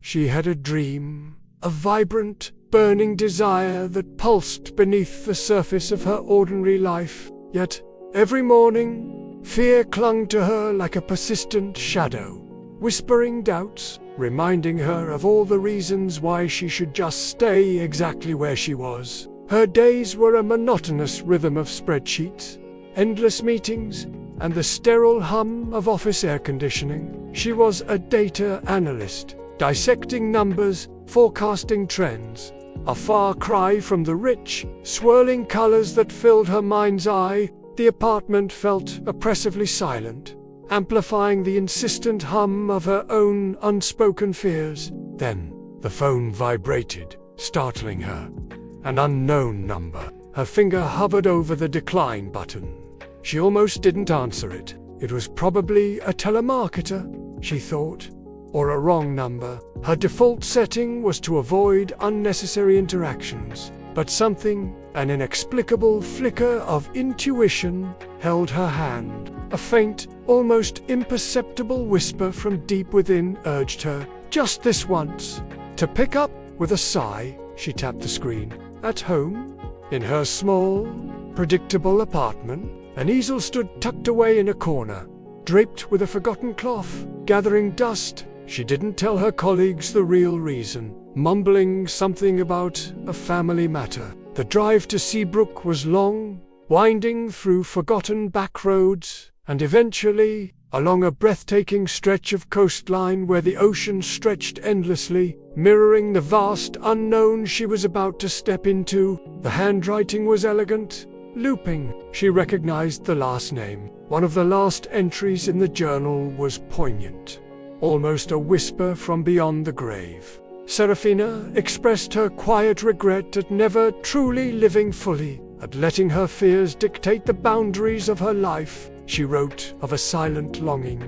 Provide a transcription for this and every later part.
She had a dream, a vibrant, burning desire that pulsed beneath the surface of her ordinary life. Yet, every morning, fear clung to her like a persistent shadow, whispering doubts, reminding her of all the reasons why she should just stay exactly where she was. Her days were a monotonous rhythm of spreadsheets, endless meetings, and the sterile hum of office air conditioning. She was a data analyst, dissecting numbers, forecasting trends, a far cry from the rich, swirling colors that filled her mind's eye. The apartment felt oppressively silent, amplifying the insistent hum of her own unspoken fears. Then, the phone vibrated, startling her. An unknown number. Her finger hovered over the decline button. She almost didn't answer it. It was probably a telemarketer, she thought, or a wrong number. Her default setting was to avoid unnecessary interactions, but something, an inexplicable flicker of intuition, held her hand. A faint, almost imperceptible whisper from deep within urged her, just this once, to pick up. With a sigh, she tapped the screen. At home, in her small, predictable apartment, an easel stood tucked away in a corner, draped with a forgotten cloth, gathering dust. She didn't tell her colleagues the real reason, mumbling something about a family matter. The drive to Seabrook was long, winding through forgotten back roads, and eventually, along a breathtaking stretch of coastline where the ocean stretched endlessly, mirroring the vast unknown she was about to step into. The handwriting was elegant, looping. She recognized the last name. One of the last entries in the journal was poignant, almost a whisper from beyond the grave. Serafina expressed her quiet regret at never truly living fully, at letting her fears dictate the boundaries of her life. She wrote of a silent longing,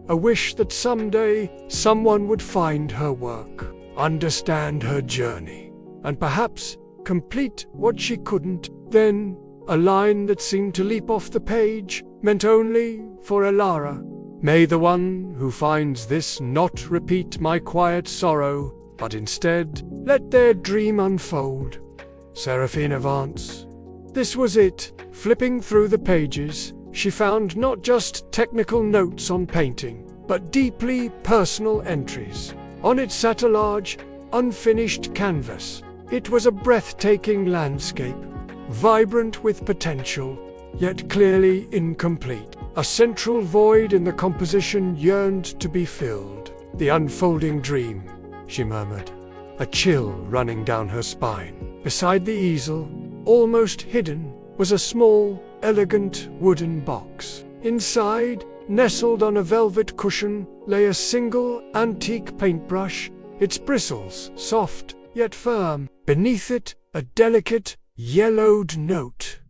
a wish that someday someone would find her work, understand her journey, and perhaps complete what she couldn't. Then, a line that seemed to leap off the page, meant only for Elara. May the one who finds this not repeat my quiet sorrow, but instead let their dream unfold. Serafina Vance. This was it. Flipping through the pages, she found not just technical notes on painting, but deeply personal entries. On it sat a large, unfinished canvas. It was a breathtaking landscape, vibrant with potential, yet clearly incomplete. A central void in the composition yearned to be filled. The unfolding dream, she murmured, a chill running down her spine. Beside the easel, almost hidden, was a small, elegant wooden box. Inside, nestled on a velvet cushion, lay a single, antique paintbrush, its bristles soft, yet firm. Beneath it, a delicate, yellowed note.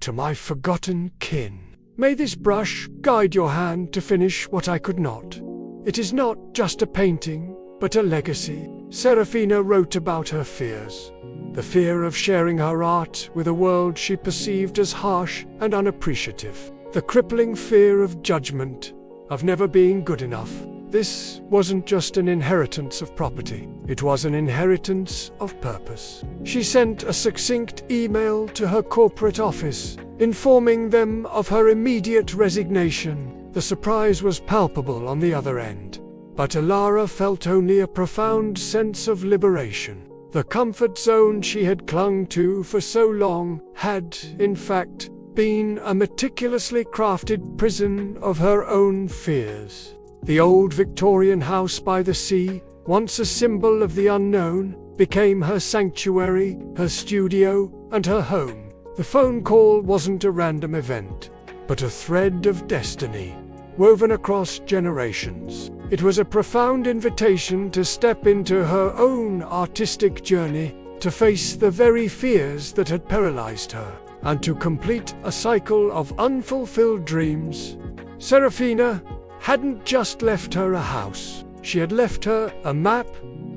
To my forgotten kin. May this brush guide your hand to finish what I could not. It is not just a painting, but a legacy. Serafina wrote about her fears. The fear of sharing her art with a world she perceived as harsh and unappreciative. The crippling fear of judgment, of never being good enough. This wasn't just an inheritance of property. It was an inheritance of purpose. She sent a succinct email to her corporate office, informing them of her immediate resignation. The surprise was palpable on the other end. But Elara felt only a profound sense of liberation. The comfort zone she had clung to for so long had, in fact, been a meticulously crafted prison of her own fears. The old Victorian house by the sea, once a symbol of the unknown, became her sanctuary, her studio, and her home. The phone call wasn't a random event, but a thread of destiny, woven across generations. It was a profound invitation to step into her own artistic journey, to face the very fears that had paralyzed her, and to complete a cycle of unfulfilled dreams. Serafina hadn't just left her a house. She had left her a map,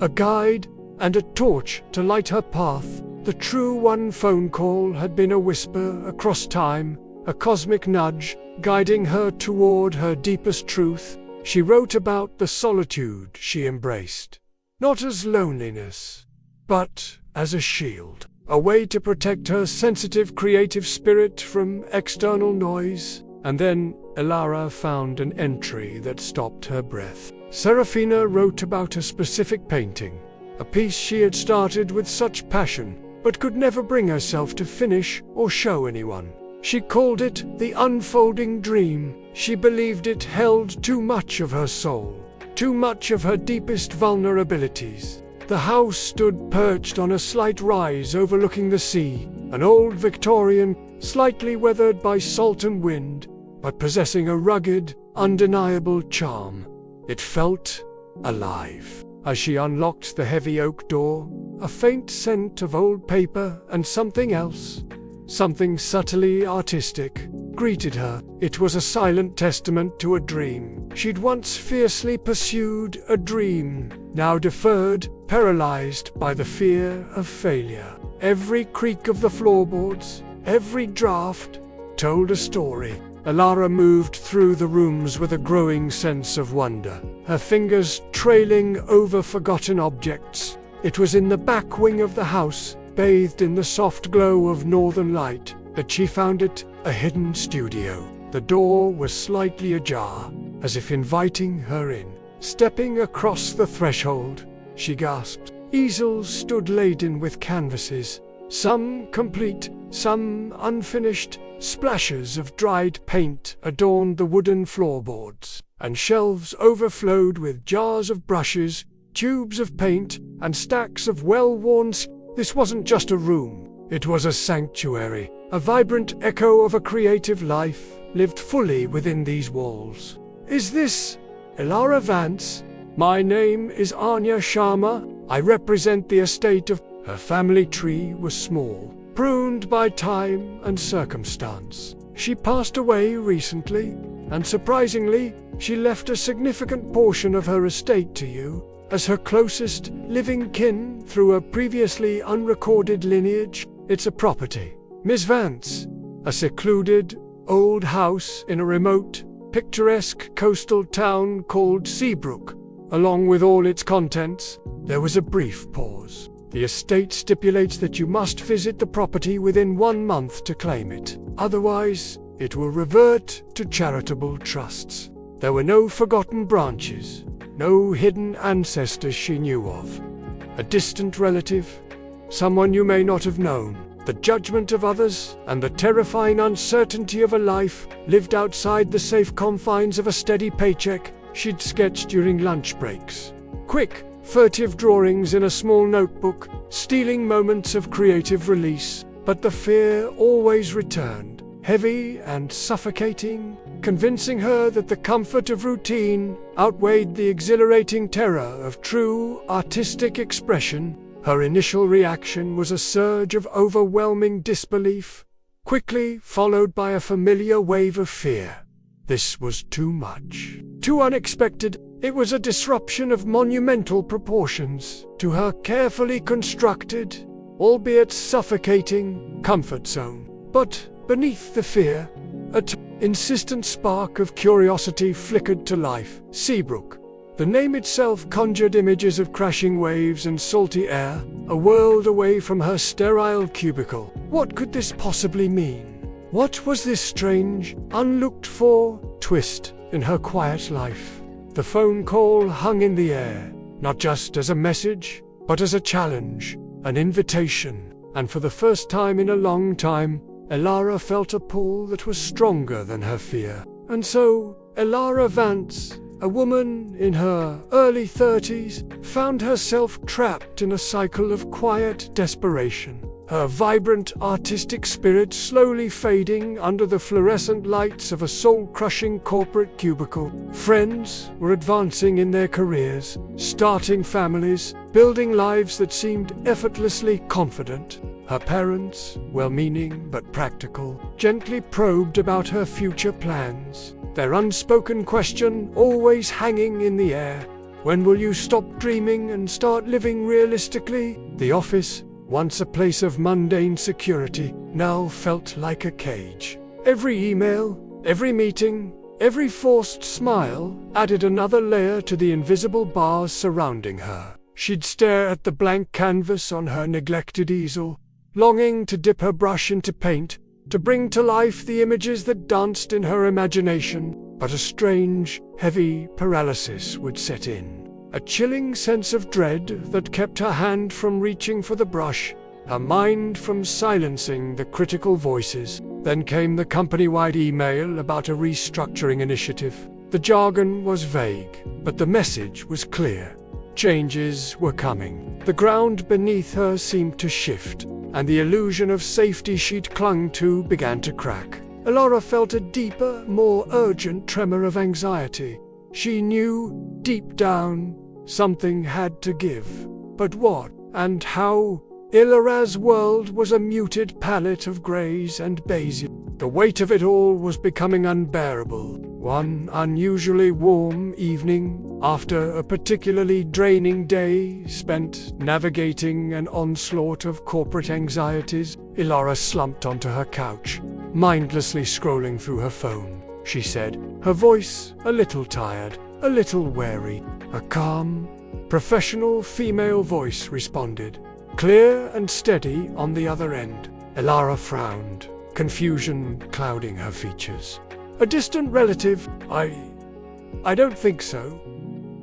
a guide, and a torch to light her path. The true one phone call had been a whisper across time, a cosmic nudge, guiding her toward her deepest truth. She wrote about the solitude she embraced, not as loneliness, but as a shield, a way to protect her sensitive creative spirit from external noise. And then Elara found an entry that stopped her breath. Serafina wrote about a specific painting, a piece she had started with such passion, but could never bring herself to finish or show anyone. She called it the unfolding dream. She believed it held too much of her soul, too much of her deepest vulnerabilities. The house stood perched on a slight rise overlooking the sea, an old Victorian, slightly weathered by salt and wind, but possessing a rugged, undeniable charm. It felt alive. As she unlocked the heavy oak door, a faint scent of old paper and something else, something subtly artistic, greeted her. It was a silent testament to a dream. She'd once fiercely pursued, a dream, now deferred, paralyzed by the fear of failure. Every creak of the floorboards, every draft, told a story. Elara moved through the rooms with a growing sense of wonder, her fingers trailing over forgotten objects. It was in the back wing of the house, bathed in the soft glow of northern light, that she found it, a hidden studio. The door was slightly ajar, as if inviting her in. Stepping across the threshold, she gasped. Easels stood laden with canvases, some complete, some unfinished. Splashes of dried paint adorned the wooden floorboards, and shelves overflowed with jars of brushes, tubes of paint, and stacks of well-worn. This wasn't just a room, it was a sanctuary, a vibrant echo of a creative life lived fully within these walls. Is this Elara Vance? My name is Anya Sharma. I represent the estate of... Her family tree was small, pruned by time and circumstance. She passed away recently, and surprisingly, she left a significant portion of her estate to you, as her closest living kin through a previously unrecorded lineage. It's a property, Miss Vance, a secluded, old house in a remote, picturesque coastal town called Seabrook. Along with all its contents, there was a brief pause. The estate stipulates that you must visit the property within 1 month to claim it. Otherwise, it will revert to charitable trusts. There were no forgotten branches, no hidden ancestors she knew of. A distant relative, someone you may not have known, the judgment of others, and the terrifying uncertainty of a life lived outside the safe confines of a steady paycheck she'd sketched during lunch breaks. Quick, furtive drawings in a small notebook, stealing moments of creative release, but the fear always returned, heavy and suffocating, convincing her that the comfort of routine outweighed the exhilarating terror of true artistic expression. Her initial reaction was a surge of overwhelming disbelief, quickly followed by a familiar wave of fear. This was too much, too unexpected. It was a disruption of monumental proportions to her carefully constructed, albeit suffocating, comfort zone. But beneath the fear, an insistent spark of curiosity flickered to life. Seabrook. The name itself conjured images of crashing waves and salty air, a world away from her sterile cubicle. What could this possibly mean? What was this strange, unlooked-for twist in her quiet life? The phone call hung in the air, not just as a message, but as a challenge, an invitation. And for the first time in a long time, Elara felt a pull that was stronger than her fear. And so, Elara Vance, a woman in her early 30s, found herself trapped in a cycle of quiet desperation. Her vibrant artistic spirit slowly fading under the fluorescent lights of a soul-crushing corporate cubicle. Friends were advancing in their careers, starting families, building lives that seemed effortlessly confident. Her parents, well-meaning but practical, gently probed about her future plans, their unspoken question always hanging in the air. When will you stop dreaming and start living realistically? The office, once a place of mundane security, now felt like a cage. Every email, every meeting, every forced smile added another layer to the invisible bars surrounding her. She'd stare at the blank canvas on her neglected easel, longing to dip her brush into paint, to bring to life the images that danced in her imagination. But a strange, heavy paralysis would set in. A chilling sense of dread that kept her hand from reaching for the brush, her mind from silencing the critical voices. Then came the company-wide email about a restructuring initiative. The jargon was vague, but the message was clear. Changes were coming. The ground beneath her seemed to shift, and the illusion of safety she'd clung to began to crack. Elara felt a deeper, more urgent tremor of anxiety. She knew, deep down, something had to give. But what, and how? Elara's world was a muted palette of greys and beiges. The weight of it all was becoming unbearable. One unusually warm evening, after a particularly draining day spent navigating an onslaught of corporate anxieties, Elara slumped onto her couch, mindlessly scrolling through her phone. She said, her voice a little tired, a little wary. A calm, professional female voice responded, clear and steady on the other end. Elara frowned, confusion clouding her features. A distant relative? I don't think so.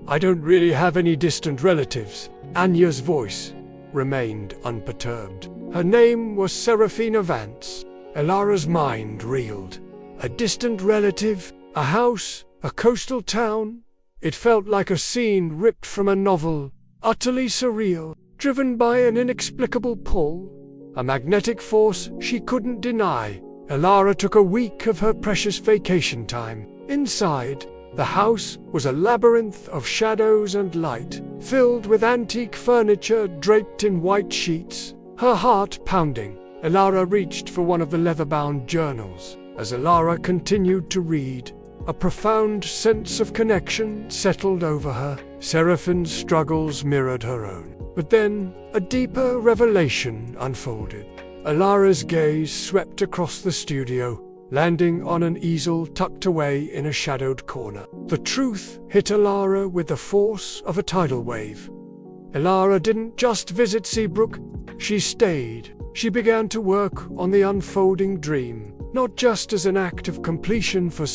I don't really have any distant relatives. Anya's voice remained unperturbed. Her name was Seraphina Vance. Elara's mind reeled. A distant relative? A house? A coastal town? It felt like a scene ripped from a novel, utterly surreal, driven by an inexplicable pull, a magnetic force she couldn't deny. Elara took a week of her precious vacation time. Inside, the house was a labyrinth of shadows and light, filled with antique furniture draped in white sheets. Her heart pounding, Elara reached for one of the leather-bound journals. As Elara continued to read, a profound sense of connection settled over her. Seraphine's struggles mirrored her own. But then, a deeper revelation unfolded. Elara's gaze swept across the studio, landing on an easel tucked away in a shadowed corner. The truth hit Elara with the force of a tidal wave. Elara didn't just visit Seabrook, she stayed. She began to work on the unfolding dream, not just as an act of completion for